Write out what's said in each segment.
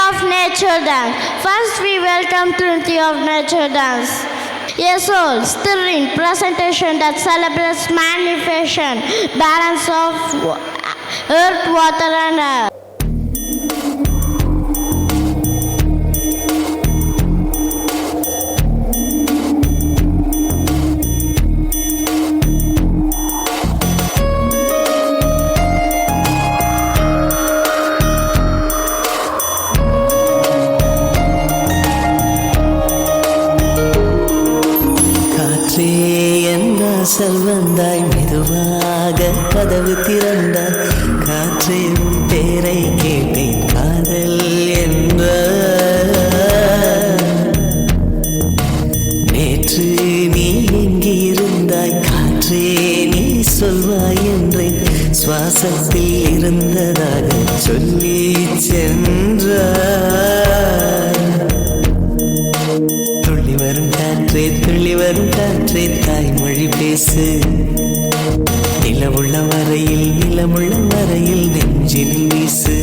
of Nature Dance. First we welcome Trinity of Nature Dance. A soul stirring presentation that celebrates manifestation, balance of earth, water and air. வந்தாய் மெதுவாக கதவு திறந்தாய் காற்றே உன் பேரை கேட்டேன் காதல் என்ற நேற்று நீ எங்கே இருந்தாய் காற்றே நீ சொல்வாய் என்றேன் சுவாசத்தில் இருந்ததாக சொல்லி சென்றாய் துள்ளி வரும் காற்றே தாய்மொழி பேசு நிலமுள்ள வரையில் நெஞ்சினில் வீசு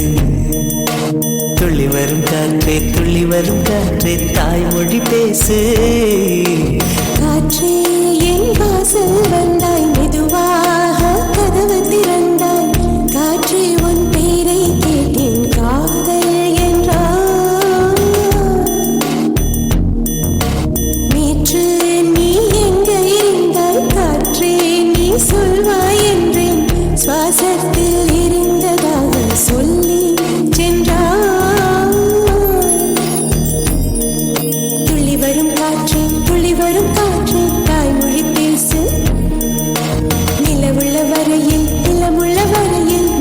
துள்ளி வரும் காற்றே தாய்மொழி பேசு காற்றே என் வாசல் வந்தாய் மெதுவாக கதவு திறந்தாய் காற்றே உன் பேரை கேட்டேன் காதல் என்றாய் நேற்று நீ எங்கே இருந்தாய் காற்றே நீ சொல்வாய் என்றேன் சுவாசத்தில் இருந்ததாக சொல்லி சென்றாய் துள்ளி வரும் காற்றே தாய்மொழி பேசு நிலமுள்ள வரையில்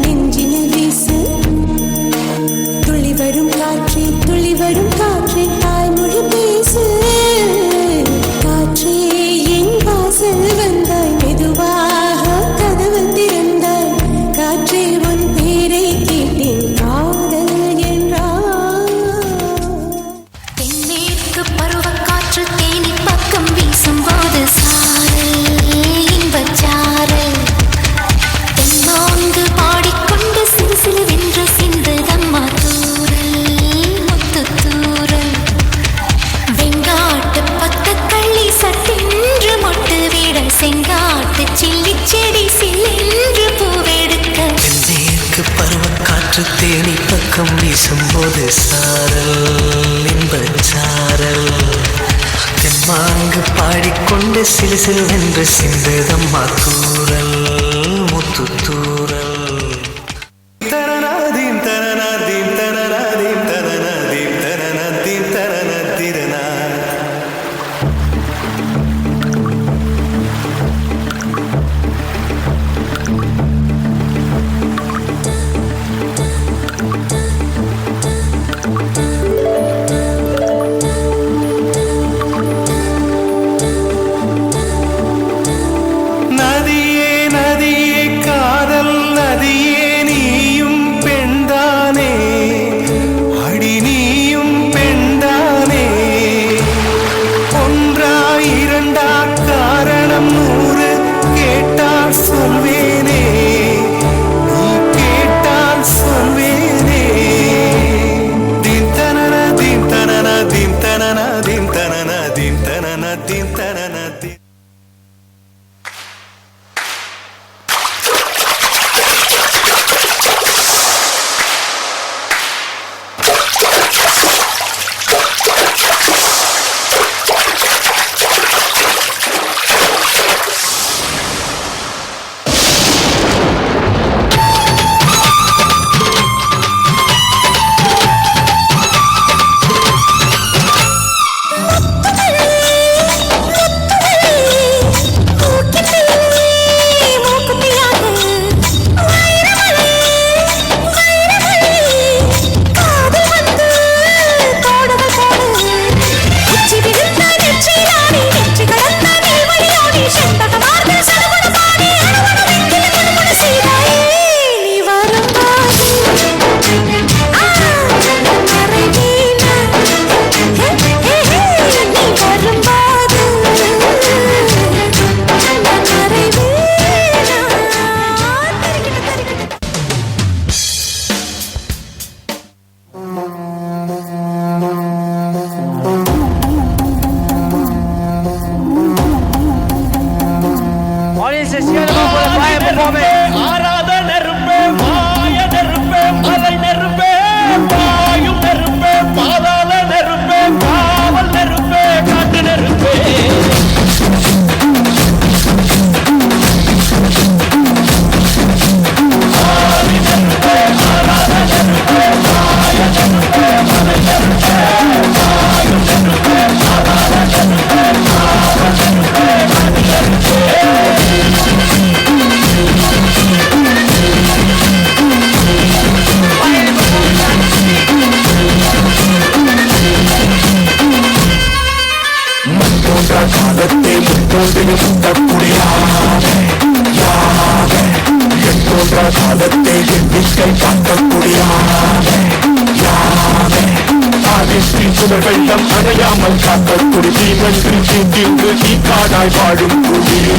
நெஞ்சினில் வீசு துள்ளி வரும் காற்றே தாய்மொழி பேசு காற்றே என் வாசல் வந்தாய் மெதுவாக கதவு திறந்தாய் காற்றே உன் பேரை கேட்டேன் காதல் என்றாய் தென்மேற்கு பருவக்காற்று தேனி பக்கம் வீசும்போது சாரல் இன்பச்சாரல் தென்மாங்கு பாடிக்கொண்டு சிறு சிறு வென்று சிந்துதம்மா தூரல் முத்து தூரல் வெங்காட்டு பக்கக்கள்ளி சட்டென்று மொட்டு விட செங்காட்டு சில்லி செடி சில்லென்று பூவெடுக்க தென்மேற்கு பருவக்காற்று தேனி பக்கம் வீசும்போது சாரல் இன்பச்சாரல் தென்மாங்கு பாடிக்கொண்டு சிலு சிலுவென்று சிந்துதம்மா தூரல் முத்து தூரல் தரநாதீம் தரநாதீம் தரநாதீம் தரநாதீம் தரநாதீம் தரநாதிரனா நதியே காதல் எப்போதையும் உண்டக்கூடியானே யானே என் போன்ற காலத்தை எண்ணிக்கை பார்க்கக்கூடியானே யானே ஆதிஸ்தின் சுடர் வெள்ளம் அணையாமல் காக்கக்கூடிய தீமன்று தீங்கு நீ காடாய் வாழும் குடியே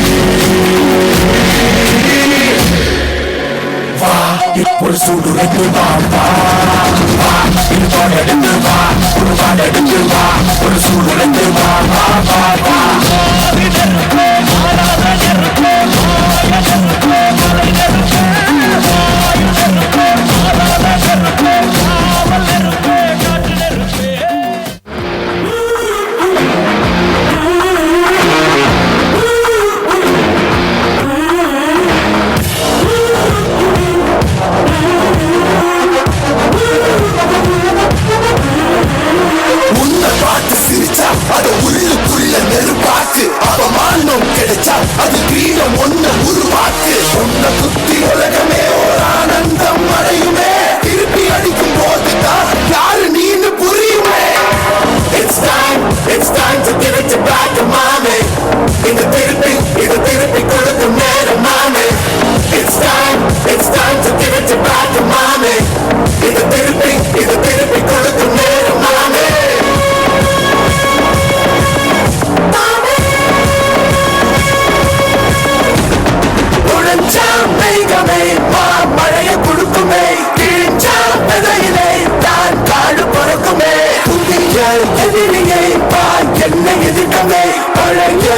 வா இப்பொரு சூடுரைத்து வா வா வா இருபாடு எடுத்து வா ஒரு பாடு எடுத்து வா ஒரு சூடுரைத்து வா வா வா வா அது உள்ளுக்குள்ள நெருப்பாக்கு அவமானம் கிடைச்சா அது வீரம் ஒண்ணு உருவாக்கு சொன்ன குத்தி உலகமே ஒரு ஆனந்தம் அடையுமே திருப்பி அடிக்கும் போதுதான் யாரு நீன்னு புரியுமே It's time to give it back to mommy இது திருப்பி கொடுக்கும் நேரம் மாமே It's time to give it back to mommy இது திருப்பி கொடுக்கும் நேரம் மாமே மேகமே மா மழையை கொடுக்குமே கிழிஞ்சா விதையிலே தான் காடு பொறுக்குமே புதிய எதிரியை பா என்னை எதிர்க்கமே பழைய